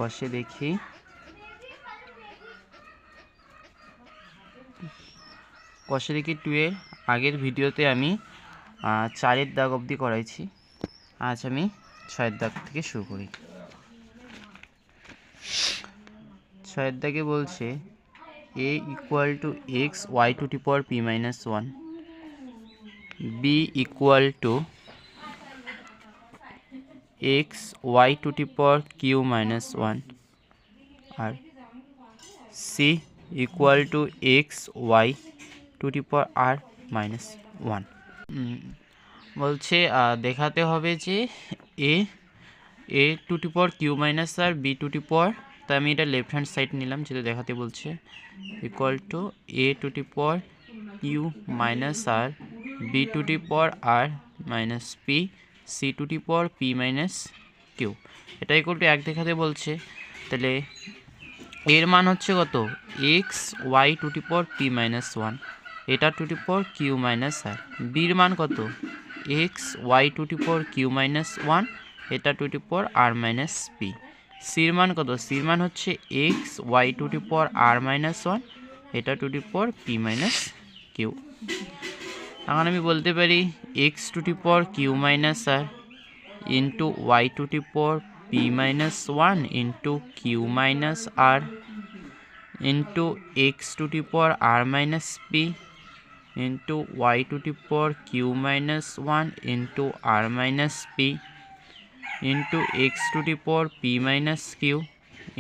কষে দেখি। কষে দেখি 2 এর আগের ভিডিওতে আমি 4 দাগ অবধি করাইছি। আজ আমি 6 দাগ থেকে শুরু করি। 6 দাগে বলছে a equal to x y to the power p minus 1, b equal to x y to the power q minus 1 R c equal to x y to the power r minus 1। বলছে দেখাতে হবে যে a to the power q minus r b to the power, তাই আমি এটা left hand side নিলাম যেটা দেখাতে বলছে, equal to a to the power q minus r b to the power r minus p c to the power p minus q। এটা equal to 1 দেখাতে বলছে, তাহলে এর মান হচ্ছে কত x y to the power p minus 1, এটা to the power q minus r। বির মান কত x y to the power q minus 1, এটা to the power r minus p। সির মান কত, সির মান হচ্ছে x y to the power r minus 1, এটা to the power p minus q। এখন আমি বলতে পারি x to the power q minus r into y to the power p minus 1 into q minus r into x to the power r minus p into y to the power q minus 1 into r minus p into x to the power p minus q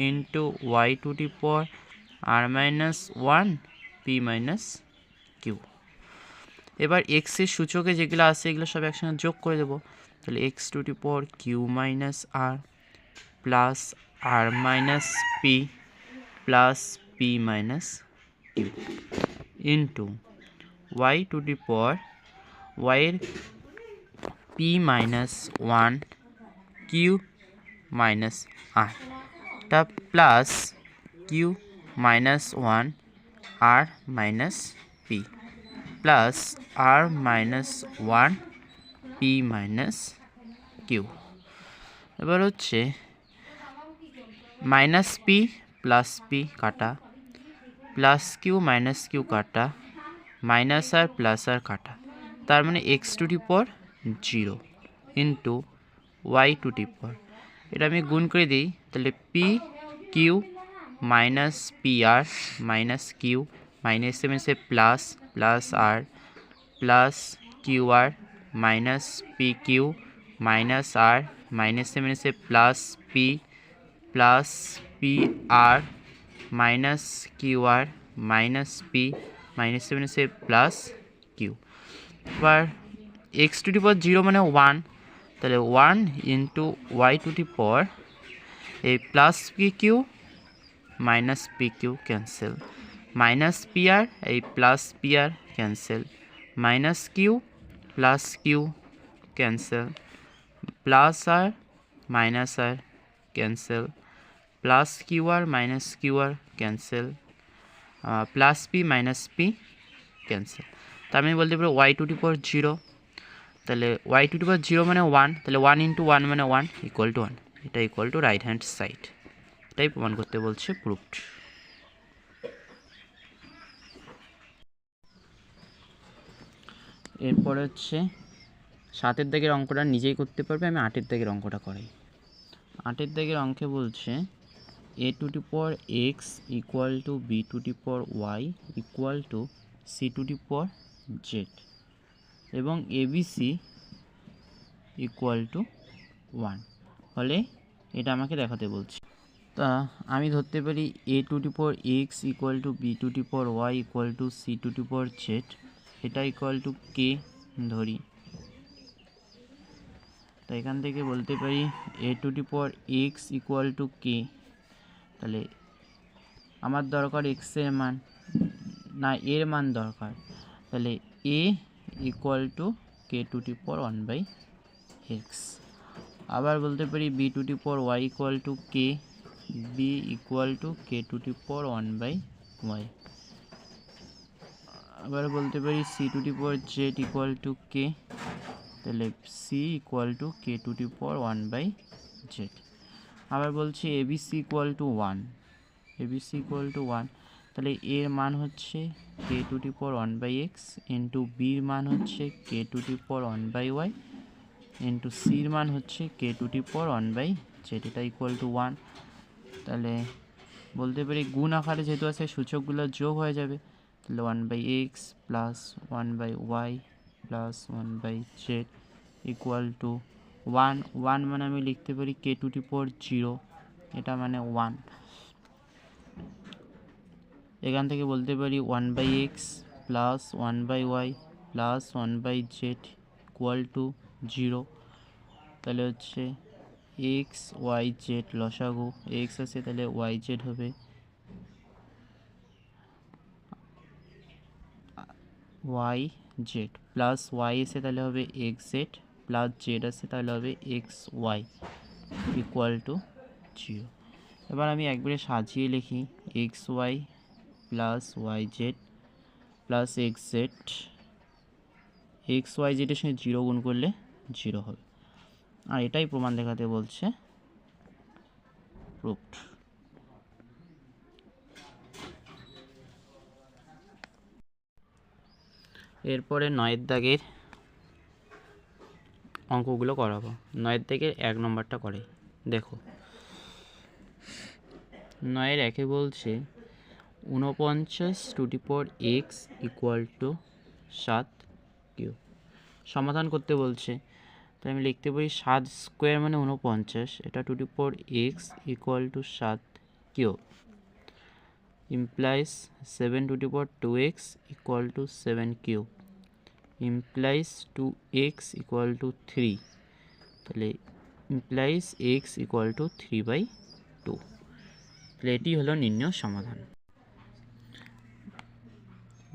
into y to the power r minus 1 p minus q। এবার x এর সূচকে যেগুলো আছে এগুলো সব একসঙ্গে যোগ করে দেব, তাহলে x to the power q minus r plus r minus p plus p minus q into y to the power y এর p minus 1 q minus r টা plus q minus 1 r minus p plus r minus 1 p minus q। এবার হচ্ছে minus P plus P কাটা, plus Q minus Q কাটা, minus R plus R কাটা, তার মানে X to the power 0 into Y to the power, এটা আমি গুণ করে দিই, তাহলে P Q minus P R minus Q minus 7 से plus plus R plus Q R minus P Q minus R minus 7 से plus P plus P R minus Q R minus P minus 7 से plus Q. এবার X to the power 0 মানে 1, তাহলে 1 into Y to the power এই plus P Q minus P Q cancel, minus P R এই plus P R cancel, minus Q plus Q cancel, plus R minus R cancel, plus Q R minus Q R cancel, plus P minus P cancel. তার মানে বলতে পারো Y to the power 0, তাহলে Y to the power 0 মানে 1, তাহলে 1 into 1 মানে 1 equal to 1, এটা equal two right hand side. এটাই প্রমাণ করতে বলছে, প্রুফড। এরপরে হচ্ছে 7 দাগের অঙ্কটা নিজেই করতে পারবে, আমি 8 দাগের অঙ্কটা করাই। 8 দাগের অঙ্কে বলছে a to the power x equal to B to the power Y equal to C to the power z এবং এবিসি ইকুয়াল টু 1 হলে এটা আমাকে দেখাতে বলছে। তা আমি ধরতে পারি a to the power x equal to B to the power Y equal to C to the power Z, এটা ইকুয়াল টু কে ধরি। তো এখান থেকে বলতে পারি a to the power x equal to K, তাহলে আমার দরকার এক্স এর মান না এর মান দরকার, তাহলে a equal to K to the power 1/x। আবার বলতে পারি B to the power Y equal to K, B equal to K to the power 1/y। আবার বলতে পারি C to the power Z equal to K, তাহলে C equal to K to the power 1/z। আবার বলছে ABC equal to 1, ABC equal to 1, তাহলে এর মান হচ্ছে কে to the power 1/x into বির মান হচ্ছে কে to the power 1/y into সির মান হচ্ছে কে টু দি পাওয়ার 1/z, এটা ইকুয়াল টু 1। তাহলে বলতে পারি গুণ আকারে যেহেতু আছে সূচকগুলো যোগ হয়ে যাবে, তাহলে 1/x plus 1/y plus 1/z equal to 1। 1 মানে আমি লিখতে পারি কে টু দি পাওয়ার 0, এটা মানে 1। এখান থেকে বলতে পারি 1/x plus 1/y plus 1/z equal to 0। তাহলে হচ্ছে এক্স ওয়াই জেড লসাগু, এক্স আছে তাহলে ওয়াই জেড হবে ওয়াই জেড, প্লাস ওয়াই এসে তাহলে হবে এক্স জেড, প্লাস জেড আছে তাহলে হবে এক্স ওয়াই ইকুয়াল টু 0। এবার আমি একবারে সাজিয়ে লিখি X Y plus Y Z plus X Z, X Y জেডের সঙ্গে 0 গুণ করলে 0 হবে, আর এটাই প্রমাণ দেখাতে বলছে, প্রুফড। এরপরে 9 দাগের অঙ্কগুলো করাবো। 9 দাগের 1 নম্বরটা করে দেখো। 9 একে বলছে 49 to the power x equal to 7 cube. সমাধান করতে বলছে, তাই আমি লিখতে পারি 7 স্কোয়ার মানে 49, এটা to the power x equal to 7 q implies 7 to the power 2x equal to 7 cube implies 2x equal to 3, তাহলে implies x equal to 3/2। তাহলে এটি হলো নির্ণয় সমাধান।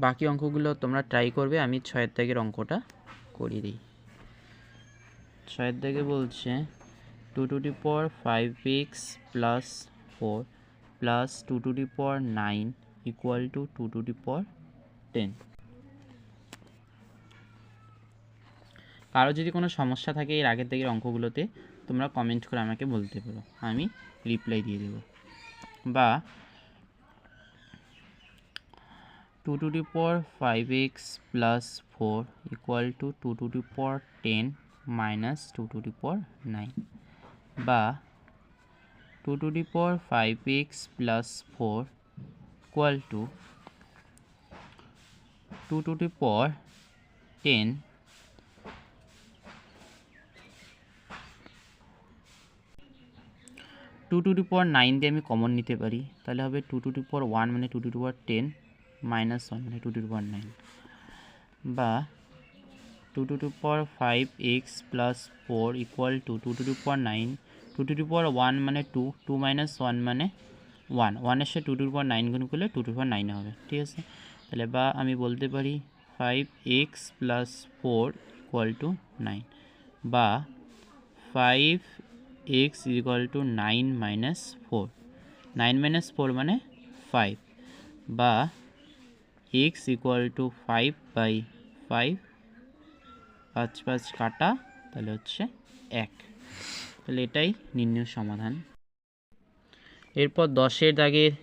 বাকি অঙ্কগুলো তোমরা ট্রাই করবে, আমি 6 দাগের অঙ্কটা করিয়ে দিই। 6 দাগে বলছে 2 to the power 5x plus 4 plus 2 to the power 9 equal to 2 to the power 10। কারো যদি কোনো সমস্যা থাকে এর আগের দিকের অঙ্কগুলোতে তোমরা কমেন্ট করে আমাকে বলতে পারো, আমি রিপ্লাই দিয়ে দেব। বা 2 to the power 5x plus 4 equal to 2 to the power 10 minus 2 to the power 9, বা 2 to the power 5x plus 4 equal to 2 to the power 10 2 to the power 9 দিয়ে আমি কমন নিতে পারি, তাহলে হবে 2 to the power 1 মানে 2 to the power 10 minus 1 মানে 2 to the power 9, বা 2 to the power 5x plus 4 equal to 2 to the power 9, 2 to the power 1 মানে 2, 2 মাইনাস 1 মানে 1, 1 এর সাথে 2 to the power 9 গুণ করলে 2 to the power 9 হবে, ঠিক আছে। তাহলে বা আমি বলতে পারি 5x plus 4 equal to 9, বা 5x equal to 9 minus 4, 9 minus 4 মানে 5, বা x equal to 5/5, 5 5 কাটা, তাহলে হচ্ছে 1। তাহলে এটাই নির্ণয় সমাধান। এরপর 10 দাগের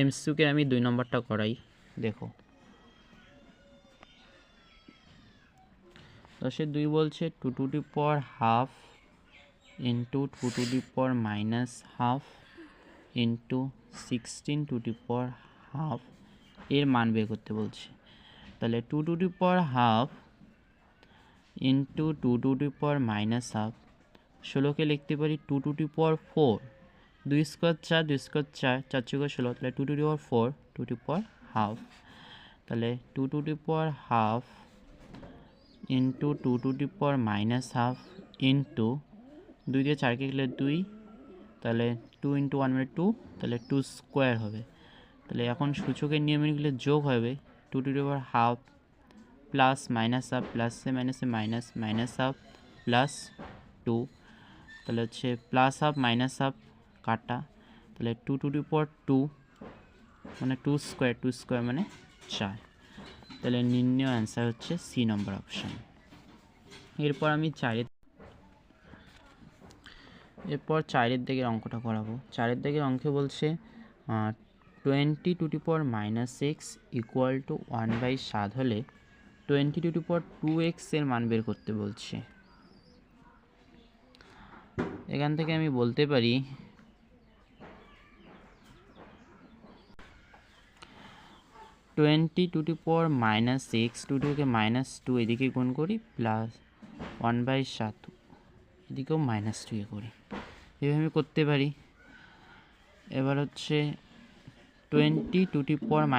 এমসিকিউকে আমি 2 নম্বরটা করাই দেখো। 10-2 বলছে 2 to the power half into 2 to the power minus half into 16 to the power half এর মান বের করতে বলছে। তাহলে 2 to the power half into 2 to the power minus half, 16কে লিখতে পারি 2 to the power 4, 2 square 4, 2 square 4, 4 × 16, তাহলে 2 to the power 4, 2 to the power half, তাহলে 2 to the power half into 2 to the power minus half into 2 দিয়ে 4কে গেলে 2, তাহলে 2 into 1 মানে 2, তাহলে 2 square হবে। তাহলে এখন সূচকের নিয়মগুলো যোগ হবে 2 to the power half plus minus half, প্লাসে মাইনাসে মাইনাস, মাইনাস হাফ প্লাস 2, তাহলে হচ্ছে প্লাস হাফ মাইনাস হাফ কাটা, তাহলে 2 to the power 2 মানে 2 স্কোয়ার, 2 স্কোয়ার মানে 4। তাহলে নির্ণয় অ্যান্সার হচ্ছে সি নম্বর অপশান। এরপর আমি এরপর 4-এর দিকের অঙ্কটা করাবো। 4-এর দিকের অঙ্কে বলছে 20 two the power -x equal to 1/7 হলে 20 টু দি পাওয়ার 2x এর মান বের করতে বলছে। এখান থেকে আমি বলতে পারি 20 টু দি পাওয়ার -x, 2 -2 এদিকে গুণ করি, প্লাস 1/7 এদিকেও -2 করি, এভাবে আমি করতে পারি। এবার হচ্ছে 20 two the power -a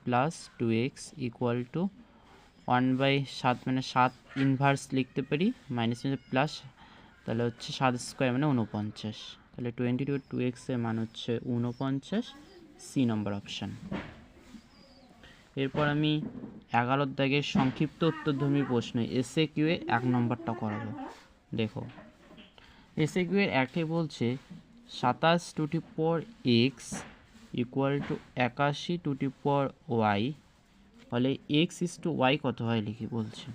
plus 2x equal to 1/7 মানে 7 ইনভার্স লিখতে পারি, প্লাস, তাহলে হচ্ছে 7 স্কোয়ার মানে 49। তাহলে 20 টু 2x এর মান হচ্ছে 49, সি নম্বর অপশান। এরপর আমি 11 দাগের সংক্ষিপ্ত উত্তরধর্মী প্রশ্ন এসএ কিউ এ 1 নম্বরটা করাবো। দেখো, এসএ কিউ এর 1-এ বলছে 27 to the power x equal to 81 to the power y হলে এক্স ইস টু ওয়াই কত হয় লিখি বলছে।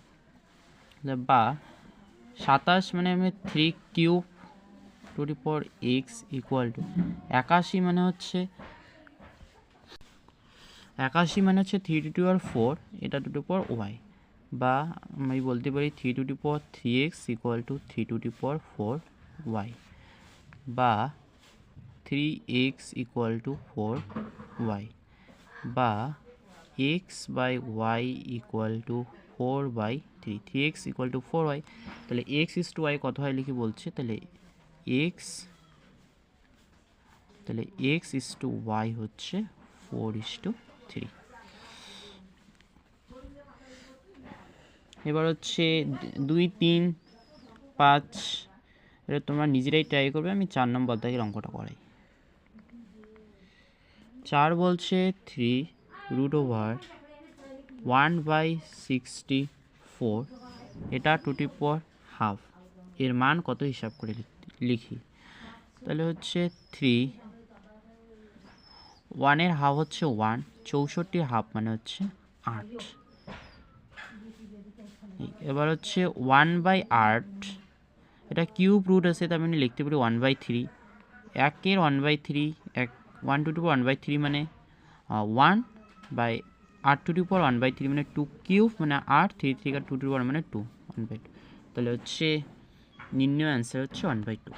বা 27 মানে আমি 3 cube to the power x equal to 81 মানে হচ্ছে 3 টু দি পাওয়ার 4, এটা টু দি পাওয়ার ওয়াই, বা আমি বলতে পারি 3 to the power 3x equal to 3 to the power 4 y, বা 3x ইকুয়াল টু 4 ওয়াই, বা x by y equal to 4/3, 3x equal to 4y। তাহলে x ইস টু ওয়াই কত হয় লিখে বলছে। তাহলে x ইস টু ওয়াই হচ্ছে 4:3। এবার হচ্ছে 2, 3, 5 এটা তোমরা নিজেরাই ট্রাই করবে, আমি 4 নম্বর দাগের অঙ্কটা করাই। 4 বলছে 3√1/64, এটা টু দি পাওয়ার হাফ, এর মান কত হিসাব করে লিখি। তাহলে হচ্ছে 3, 1-এর হাফ হচ্ছে 1, 64 হাফ মানে হচ্ছে 8। এবার হচ্ছে 1/8, এটা কিউব রুট আছে, তার মানে লিখতে পারি 1/3, 1-এর 1/3, 1 টু দি পাওয়ার 1/3 মানে 1/8 টু দি পাওয়ার 1/3 মানে 2 কিউব মানে 8, 3 থেকে 2 টু দি পাওয়ার মানে 2, 1/2। তাহলে হচ্ছে নির্ণয় অ্যান্সার হচ্ছে 1/2।